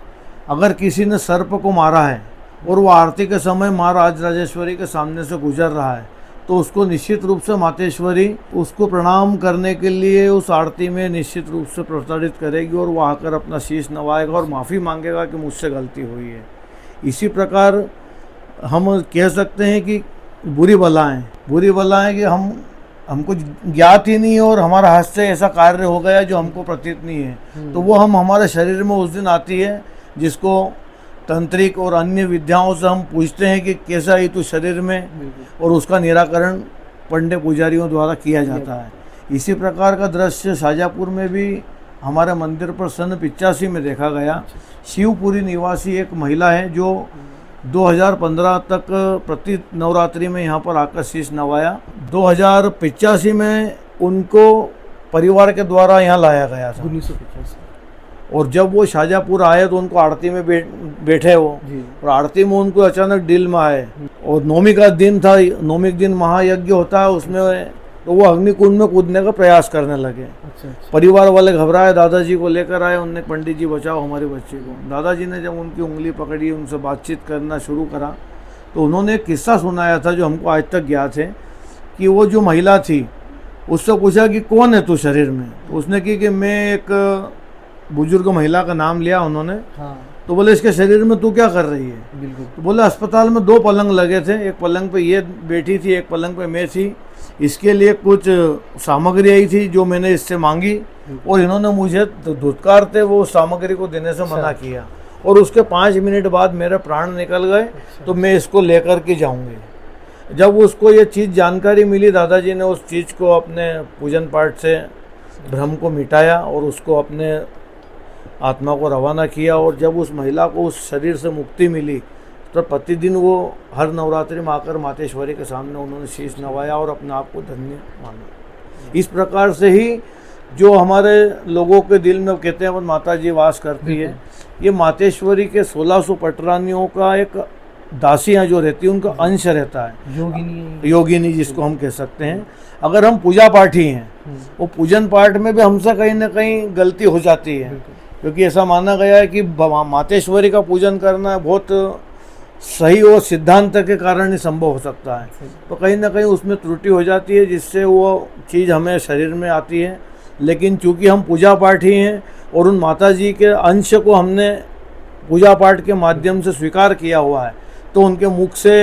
S2: अगर किसी ने सर्प को मारा है और वो आरती के समय माँ राज राजेश्वरी के सामने से गुजर रहा है तो उसको निश्चित रूप से मातेश्वरी उसको प्रणाम करने के लिए उस आरती में निश्चित रूप से प्रताड़ित करेगी और वो आकर अपना शीश नवाएगा और माफ़ी मांगेगा कि मुझसे गलती हुई है। इसी प्रकार हम कह सकते हैं कि बुरी बलाएं कि हमको ज्ञात ही नहीं है और हमारा हाथ से ऐसा कार्य हो गया जो हमको प्रतीत नहीं है, तो वो हमारे शरीर में उस दिन आती है, जिसको तंत्रिक और अन्य विद्याओं से हम पूछते हैं कि कैसा ही तो शरीर में, और उसका निराकरण पंडित पुजारियों द्वारा किया जाता है। इसी प्रकार का दृश्य शाजापुर में भी हमारे मंदिर पर सन 85 में देखा गया। शिवपुरी निवासी एक महिला है जो 2015 तक प्रति नवरात्रि में यहाँ पर आकर शीश नवाया। 2085 में उनको परिवार के द्वारा यहाँ लाया गया था।
S1: 1985।
S2: और जब वो शाजापुर आए तो उनको आरती में बैठे वो, और आरती में उनको अचानक दिल में आए, और नौमी का दिन था, नौमी के दिन महायज्ञ होता है उसमें, तो वो अग्निकुंड में कूदने का प्रयास करने लगे।
S1: अच्छा।
S2: परिवार वाले घबराए, दादाजी को लेकर आए, उनने पंडित जी बचाओ हमारे बच्चे को। दादाजी ने जब उनकी उंगली पकड़ी, उनसे बातचीत करना शुरू करा, तो उन्होंने एक किस्सा सुनाया था जो हमको आज तक ज्ञात है कि वो जो महिला थी उससे पूछा कि कौन है तू शरीर में, तो उसने की कि मैं एक बुजुर्ग महिला का नाम लिया उन्होंने। हाँ। तो बोले इसके शरीर में तू क्या कर रही है? बिल्कुल। तो बोले अस्पताल में 2 पलंग लगे थे, एक पलंग पे ये बैठी थी, एक पलंग पे मैं थी। इसके लिए कुछ सामग्री आई थी जो मैंने इससे मांगी और इन्होंने मुझे धुतकारते वो सामग्री को देने से मना किया, और उसके 5 मिनट बाद मेरे प्राण निकल गए। तो मैं इसको लेकर के जाऊंगी। जब उसको ये चीज़ जानकारी मिली, दादाजी ने उस चीज़ को अपने पूजन पाठ से भ्रम को मिटाया और उसको अपने आत्मा को रवाना किया। और जब उस महिला को उस शरीर से मुक्ति मिली तो प्रतिदिन वो हर नवरात्रि में आकर मातेश्वरी के सामने उन्होंने शीश नवाया और अपने आप को धन्य माना। इस प्रकार से ही जो हमारे लोगों के दिल में कहते हैं माता जी वास करती है, ये मातेश्वरी के 1600 पटरानियों का एक दासियाँ जो रहती है उनका अंश रहता है, योगिनी जिसको हम कह सकते हैं। अगर हम पूजा पाठी हैं, वो पूजन पाठ में भी हमसे कहीं ना कहीं गलती हो जाती है, क्योंकि ऐसा माना गया है कि मातेश्वरी का पूजन करना बहुत सही और सिद्धांत के कारण ही संभव हो सकता है। तो कहीं ना कहीं उसमें त्रुटि हो जाती है, जिससे वो चीज़ हमें शरीर में आती है। लेकिन चूंकि हम पूजा पाठी हैं और उन माता जी के अंश को हमने पूजा पाठ के माध्यम से स्वीकार किया हुआ है, तो उनके मुख से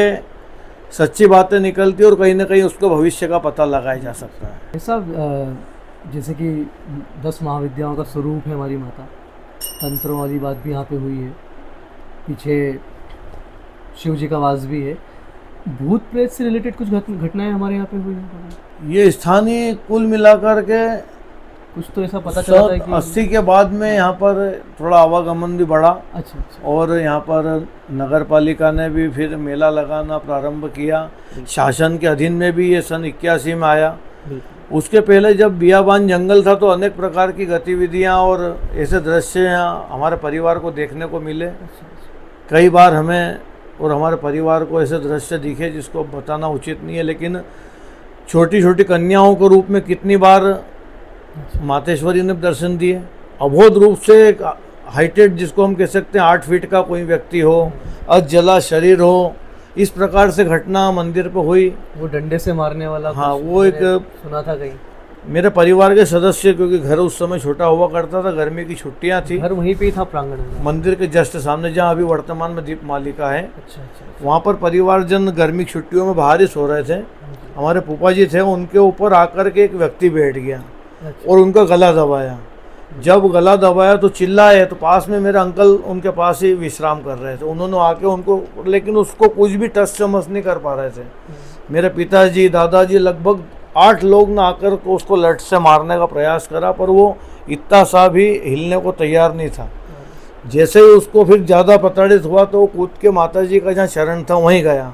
S2: सच्ची बातें निकलती और कहीं ना कहीं उसको भविष्य का पता लगाया जा सकता है।
S1: ऐसा जैसे कि 10 महाविद्याओं का स्वरूप है हमारी माता, तंत्रों वाली बात भी यहाँ पे हुई है, पीछे शिव जी का वास भी है, भूत प्रेत से रिलेटेड कुछ घटनाएं हमारे यहाँ पे हुई हैं?
S2: ये स्थानीय कुल मिलाकर के
S1: कुछ तो ऐसा पता चला था कि
S2: 80 के बाद में यहाँ पर थोड़ा आवागमन भी बढ़ा
S1: अच्छा अच्छा
S2: और यहाँ पर नगर पालिका ने भी फिर मेला लगाना प्रारंभ किया। शासन के अधीन में भी ये सन 81 में आया।
S1: बिल्कुल
S2: उसके पहले जब बियाबान जंगल था तो अनेक प्रकार की गतिविधियाँ और ऐसे दृश्य यहाँ हमारे परिवार को देखने को मिले।
S1: अच्छा अच्छा
S2: कई बार हमें और हमारे परिवार को ऐसे दृश्य दिखे जिसको बताना उचित नहीं है, लेकिन छोटी छोटी कन्याओं के रूप में कितनी बार मातेश्वरी ने दर्शन दिए। अबोध रूप से एक हाइटेड जिसको हम कह सकते हैं 8 फीट का कोई व्यक्ति हो, अजला शरीर हो, इस प्रकार से घटना मंदिर पर हुई।
S1: वो डंडे से मारने वाला
S2: हाँ,
S1: कुछ
S2: वो एक
S1: मैंने सुना था कहीं।
S2: मेरे परिवार के सदस्य, क्योंकि घर उस समय छोटा हुआ करता था, गर्मी की छुट्टियां थी,
S1: घर वहीं पे ही था प्रांगण में?
S2: मंदिर के जस्ट सामने जहाँ अभी वर्तमान में दीप मालिका है,
S1: अच्छा अच्छा
S2: वहाँ पर परिवारजन गर्मी की छुट्टियों में बाहर ही सो रहे थे। हमारे फूफा जी थे, उनके ऊपर आकर के एक व्यक्ति बैठ गया
S1: अच्छा
S2: और उनका गला दबाया। जब गला दबाया तो चिल्लाए, तो पास में मेरे अंकल उनके पास ही विश्राम कर रहे थे, उन्होंने आके उनको, लेकिन उसको कुछ भी टच समझ नहीं कर पा रहे थे। मेरे पिताजी, दादाजी, लगभग 8 लोग ने आकर को उसको लठ से मारने का प्रयास करा, पर वो इतना सा भी हिलने को तैयार नहीं था। जैसे ही उसको फिर ज़्यादा प्रताड़ित हुआ तो वो कूद के माताजी का जहाँ शरण था वहीं गया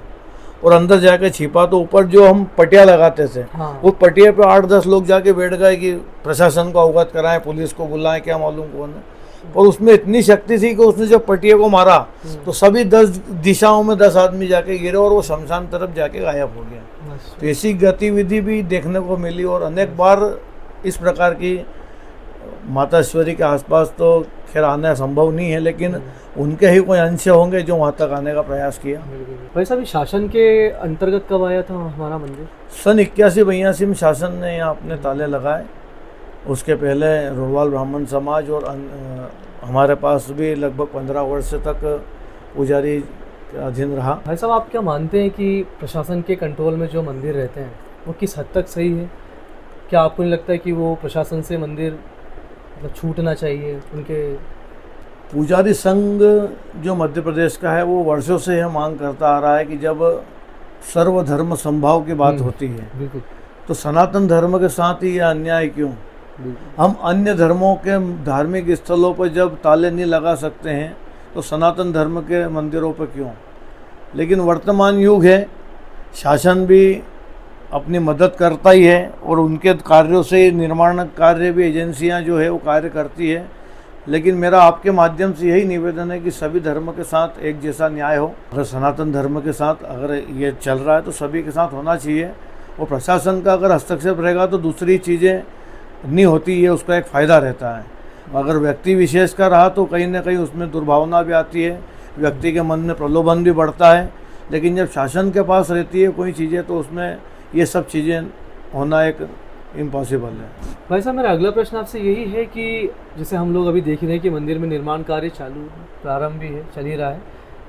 S2: और अंदर जाके छिपा। तो ऊपर जो हम पटिया लगाते थे,
S1: हाँ
S2: वो पटिया पे 8-10 लोग जाके बैठ गए कि प्रशासन को अवगत कराएं, पुलिस को बुलाएं, क्या मालूम कौन है। और उसमें इतनी शक्ति थी कि उसने जब पटिया को मारा तो सभी 10 दिशाओं में 10 आदमी जाके गिरे और वो शमशान तरफ जाके गायब हो गया।
S1: बस।
S2: तो ऐसी गतिविधि भी देखने को मिली और अनेक बार इस प्रकार की माताश्वरी के आसपास तो खैर आना संभव नहीं है, लेकिन उनके ही कोई अंश होंगे जो वहाँ तक आने का प्रयास किया।
S1: भाई साहब, शासन के अंतर्गत कब आया था हमारा मंदिर?
S2: सन 81-82 में शासन ने यहाँ अपने ताले लगाए। उसके पहले रोहवाल ब्राह्मण समाज और हमारे पास भी लगभग 15 वर्ष तक पुजारी के अधीन रहा।
S1: भाई साहब, आप क्या मानते हैं कि प्रशासन के कंट्रोल में जो मंदिर रहते हैं वो किस हद तक सही है? क्या आपको नहीं लगता है कि वो प्रशासन से मंदिर मतलब छूटना चाहिए? उनके
S2: पुजारी संघ जो मध्य प्रदेश का है वो वर्षों से यह मांग करता आ रहा है कि जब सर्वधर्म संभाव की बात होती है
S1: बिल्कुल
S2: तो सनातन धर्म के साथ ही यह अन्याय क्यों? हम अन्य धर्मों के धार्मिक स्थलों पर जब ताले नहीं लगा सकते हैं तो सनातन धर्म के मंदिरों पर क्यों? लेकिन वर्तमान युग है, शासन भी अपनी मदद करता ही है और उनके कार्यों से निर्माण कार्य भी एजेंसियां जो है वो कार्य करती है। लेकिन मेरा आपके माध्यम से यही निवेदन है कि सभी धर्म के साथ एक जैसा न्याय हो। अगर सनातन धर्म के साथ अगर ये चल रहा है तो सभी के साथ होना चाहिए, और प्रशासन का अगर हस्तक्षेप रहेगा तो दूसरी चीज़ें नहीं होती है, उसका एक फ़ायदा रहता है। अगर व्यक्ति विशेष का रहा तो कहीं ना कहीं उसमें दुर्भावना भी आती है, व्यक्ति के मन में प्रलोभन भी बढ़ता है। लेकिन जब शासन के पास रहती है कोई चीज़ें तो उसमें ये सब चीज़ें होना एक इम्पॉसिबल है।
S1: भाई साहब, मेरा अगला प्रश्न आपसे यही है कि जैसे हम लोग अभी देख रहे हैं कि मंदिर में निर्माण कार्य चालू है, प्रारंभ भी है, चल ही रहा है,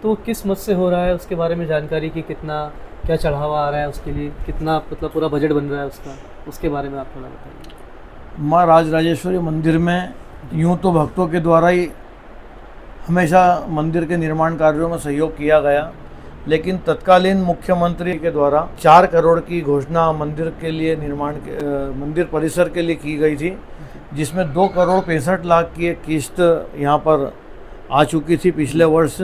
S1: तो वो किस मत से हो रहा है उसके बारे में जानकारी की, कितना क्या चढ़ावा आ रहा है उसके लिए, कितना मतलब पूरा बजट बन रहा है उसका, उसके बारे में आप थोड़ा बताइए।
S2: माँ राजराजेश्वरी मंदिर में यूँ तो भक्तों के द्वारा ही हमेशा मंदिर के निर्माण कार्यों में सहयोग किया गया, लेकिन तत्कालीन मुख्यमंत्री के द्वारा 4 करोड़ की घोषणा मंदिर के लिए मंदिर परिसर के लिए की गई थी, जिसमें 2 करोड़ 65 लाख की एक किस्त यहाँ पर आ चुकी थी पिछले वर्ष।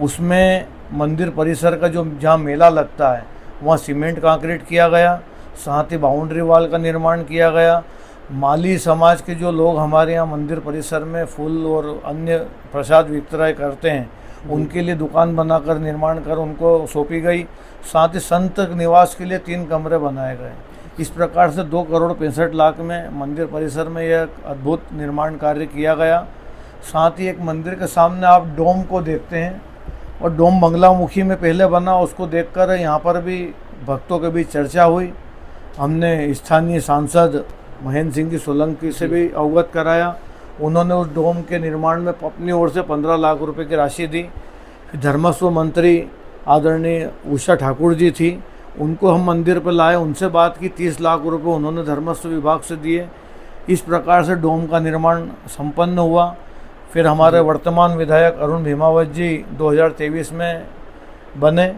S2: उसमें मंदिर परिसर का जो जहाँ मेला लगता है वहाँ सीमेंट कंक्रीट किया गया, साथ ही बाउंड्री वॉल का निर्माण किया गया। माली समाज के जो लोग हमारे यहाँ मंदिर परिसर में फूल और अन्य प्रसाद विक्रय करते हैं उनके लिए दुकान बनाकर निर्माण कर उनको सौंपी गई। साथ ही संत निवास के लिए 3 कमरे बनाए गए। इस प्रकार से 2 करोड़ 65 लाख में मंदिर परिसर में यह अद्भुत निर्माण कार्य किया गया। साथ ही एक मंदिर के सामने आप डोम को देखते हैं और डोम बंगलामुखी में पहले बना, उसको देखकर यहाँ पर भी भक्तों के बीच चर्चा हुई। हमने स्थानीय सांसद महेंद्र सिंह जी सोलंकी से भी अवगत कराया, उन्होंने उस डोम के निर्माण में अपनी ओर से 15 लाख रुपए की राशि दी। धर्मस्व मंत्री आदरणीय उषा ठाकुर जी थी, उनको हम मंदिर पर लाए, उनसे बात की, 30 लाख रुपए उन्होंने धर्मस्व विभाग से दिए। इस प्रकार से डोम का निर्माण संपन्न हुआ। फिर हमारे वर्तमान विधायक अरुण भीमावत जी 2023 में बने।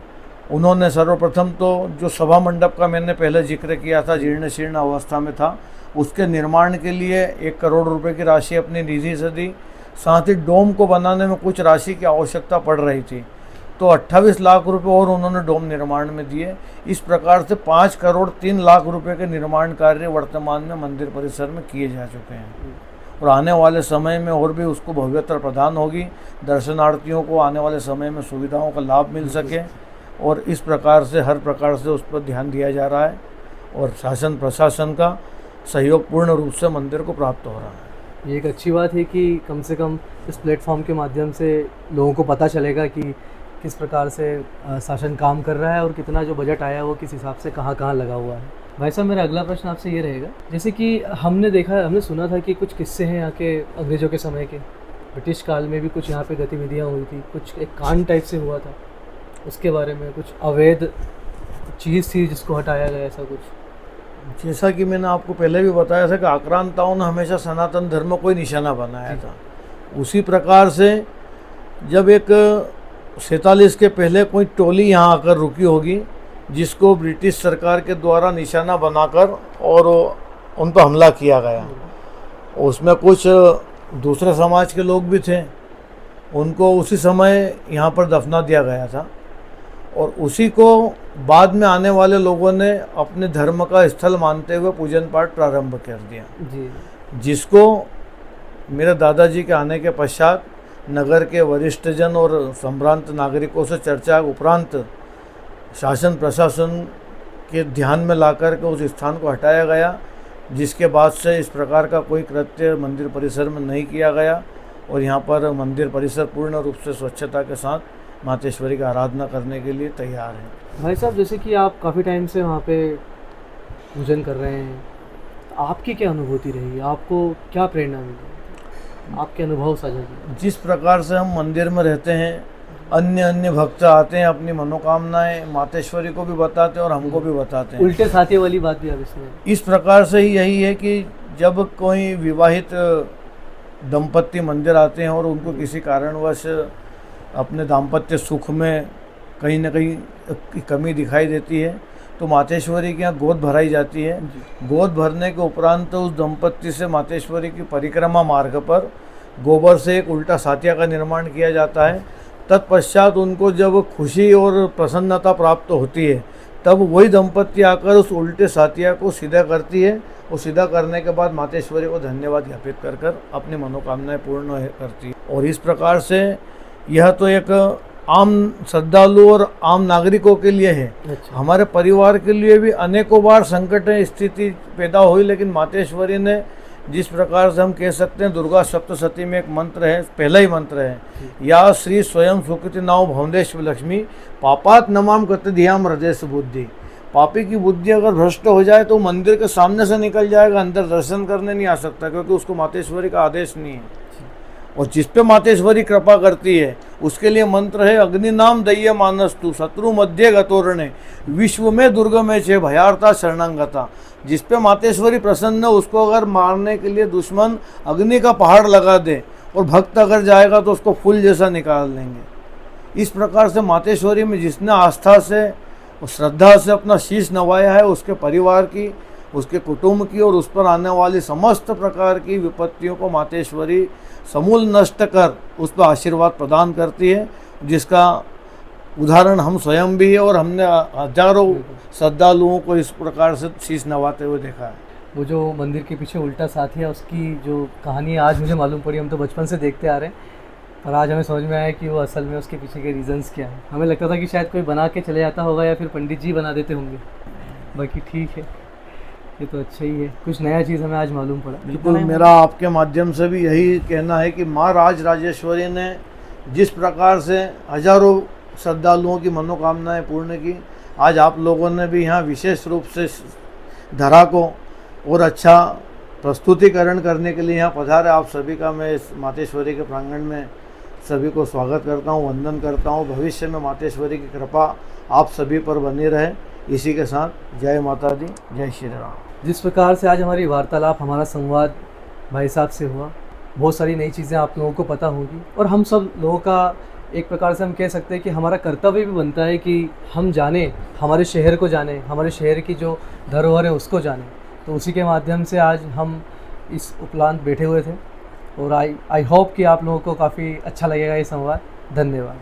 S2: उन्होंने सर्वप्रथम तो जो सभा मंडप का मैंने पहले जिक्र किया था, जीर्ण शीर्ण अवस्था में था, उसके निर्माण के लिए 1 करोड़ रुपए की राशि अपनी निधि से दी। साथ ही डोम को बनाने में कुछ राशि की आवश्यकता पड़ रही थी, तो 28 लाख रुपए और उन्होंने डोम निर्माण में दिए। इस प्रकार से 5 करोड़ 3 लाख रुपए के निर्माण कार्य वर्तमान में मंदिर परिसर में किए जा चुके हैं और आने वाले समय में और भी उसको भव्यता प्रदान होगी, दर्शनार्थियों को आने वाले समय में सुविधाओं का लाभ मिल सके, और इस प्रकार से हर प्रकार से उस पर ध्यान दिया जा रहा है और शासन प्रशासन का सहयोग पूर्ण रूप से मंदिर को प्राप्त हो रहा है।
S1: ये एक अच्छी बात है कि कम से कम इस प्लेटफॉर्म के माध्यम से लोगों को पता चलेगा कि किस प्रकार से शासन काम कर रहा है और कितना जो बजट आया है वो किस हिसाब से कहाँ कहाँ लगा हुआ है। भाई साहब, मेरा अगला प्रश्न आपसे ये रहेगा, जैसे कि हमने सुना था कि कुछ किस्से हैं यहाँ के अंग्रेज़ों के समय के, ब्रिटिश काल में भी कुछ यहाँ पे गतिविधियाँ हुई थी, कुछ एक कांड टाइप से हुआ था, उसके बारे में कुछ अवैध चीज़ थी जिसको हटाया गया, ऐसा कुछ?
S2: जैसा कि मैंने आपको पहले भी बताया था कि आक्रांताओं ने हमेशा सनातन धर्म को ही निशाना बनाया था। उसी प्रकार से जब एक 47 के पहले कोई टोली यहाँ आकर रुकी होगी, जिसको ब्रिटिश सरकार के द्वारा निशाना बनाकर और उन पर हमला किया गया, उसमें कुछ दूसरे समाज के लोग भी थे, उनको उसी समय यहाँ पर दफना दिया गया था और उसी को बाद में आने वाले लोगों ने अपने धर्म का स्थल मानते हुए पूजन पाठ प्रारंभ कर दिया
S1: जी।
S2: जिसको मेरे दादाजी के आने के पश्चात नगर के वरिष्ठजन और संभ्रांत नागरिकों से चर्चा उपरांत शासन प्रशासन के ध्यान में लाकर के उस स्थान को हटाया गया, जिसके बाद से इस प्रकार का कोई कृत्य मंदिर परिसर में नहीं किया गया और यहाँ पर मंदिर परिसर पूर्ण रूप से स्वच्छता के साथ मातेश्वरी की आराधना करने के लिए तैयार है।
S1: भाई साहब, जैसे कि आप काफ़ी टाइम से वहाँ पे पूजन कर रहे हैं, आपकी क्या अनुभूति रही, आपको क्या प्रेरणा मिली, आपके अनुभव साझा कीजिए।
S2: जिस प्रकार से हम मंदिर में रहते हैं, अन्य अन्य भक्त आते हैं, अपनी मनोकामनाएं मातेश्वरी को भी बताते हैं और हमको भी बताते हैं।
S1: उल्टे साथिया वाली बात भी आप इसमें।
S2: इस प्रकार से ही यही है कि जब कोई विवाहित दंपत्ति मंदिर आते हैं और उनको किसी कारणवश अपने दाम्पत्य सुख में कहीं ना कहीं कमी दिखाई देती है, तो मातेश्वरी के यहाँ गोद भराई जाती है। गोद भरने के उपरांत उस दंपत्ति से मातेश्वरी की परिक्रमा मार्ग पर गोबर से एक उल्टा साथिया का निर्माण किया जाता है। तत्पश्चात उनको जब खुशी और प्रसन्नता प्राप्त होती है, तब वही दंपत्ति आकर उस उल्टे साथिया को सीधा करती है और सीधा करने के बाद मातेश्वरी को धन्यवाद ज्ञापित कर कर अपनी मनोकामनाएं पूर्ण करती है। और इस प्रकार से यह तो एक आम श्रद्धालु और आम नागरिकों के लिए है।
S1: अच्छा।
S2: हमारे परिवार के लिए भी अनेकों बार संकट स्थिति पैदा हुई, लेकिन मातेश्वरी ने जिस प्रकार से हम कह सकते हैं, दुर्गा सप्तशती में एक मंत्र है, पहला ही मंत्र है, या श्री स्वयं सुकृति नाव भवनेश लक्ष्मी पापात नमाम कृत धियाम हृदय से बुद्धि। पापी की बुद्धि अगर भ्रष्ट हो जाए तो मंदिर के सामने से निकल जाएगा, अंदर दर्शन करने नहीं आ सकता, क्योंकि उसको मातेश्वरी का आदेश नहीं है। और जिस पे मातेश्वरी कृपा करती है उसके लिए मंत्र है, अग्नि नाम दय्य मानस्तु शत्रु मध्य गतोरणे विश्व में दुर्गमे छे भयार्ता शरणांगता। जिस पे मातेश्वरी प्रसन्न, उसको अगर मारने के लिए दुश्मन अग्नि का पहाड़ लगा दे और भक्त अगर जाएगा तो उसको फूल जैसा निकाल लेंगे। इस प्रकार से मातेश्वरी में जिसने आस्था से और श्रद्धा से अपना शीश नवाया है, उसके परिवार की, उसके कुटुंब की और उस पर आने वाली समस्त प्रकार की विपत्तियों को मातेश्वरी समूल नष्ट कर उस पर आशीर्वाद प्रदान करती है, जिसका उदाहरण हम स्वयं भी है और हमने हजारों श्रद्धालुओं को इस प्रकार से शीश नवाते हुए देखा है।
S1: वो जो मंदिर के पीछे उल्टा साथिया, उसकी जो कहानी आज मुझे मालूम पड़ी, हम तो बचपन से देखते आ रहे हैं, पर आज हमें समझ में आया कि वो असल में उसके पीछे के रीजंस क्या है। हमें लगता था कि शायद कोई बना के चले जाता होगा या फिर पंडित जी बना देते होंगे, बाकी ठीक है, ये तो अच्छा ही है, कुछ नया चीज़ हमें आज मालूम पड़ा।
S2: बिल्कुल, मेरा आपके माध्यम से भी यही कहना है कि माँ राज राजेश्वरी ने जिस प्रकार से हजारों श्रद्धालुओं की मनोकामनाएं पूर्ण की, आज आप लोगों ने भी यहाँ विशेष रूप से धरा को और अच्छा प्रस्तुतिकरण करने के लिए यहाँ पधारे। आप सभी का मैं इस मातेश्वरी के प्रांगण में सभी को स्वागत करता हूँ, वंदन करता हूँ। भविष्य में मातेश्वरी की कृपा आप सभी पर बनी रहे। इसी के साथ जय माता दी, जय श्री राम।
S1: जिस प्रकार से आज हमारी वार्तालाप, हमारा संवाद भाई साहब से हुआ, बहुत सारी नई चीज़ें आप लोगों को पता होंगी और हम सब लोगों का एक प्रकार से हम कह सकते हैं कि हमारा कर्तव्य भी बनता है कि हम जानें, हमारे शहर को जानें, हमारे शहर की जो धरोहर है उसको जानें। तो उसी के माध्यम से आज हम इस उपरांत बैठे हुए थे और आई होप कि आप लोगों को काफ़ी अच्छा लगेगा ये संवाद। धन्यवाद।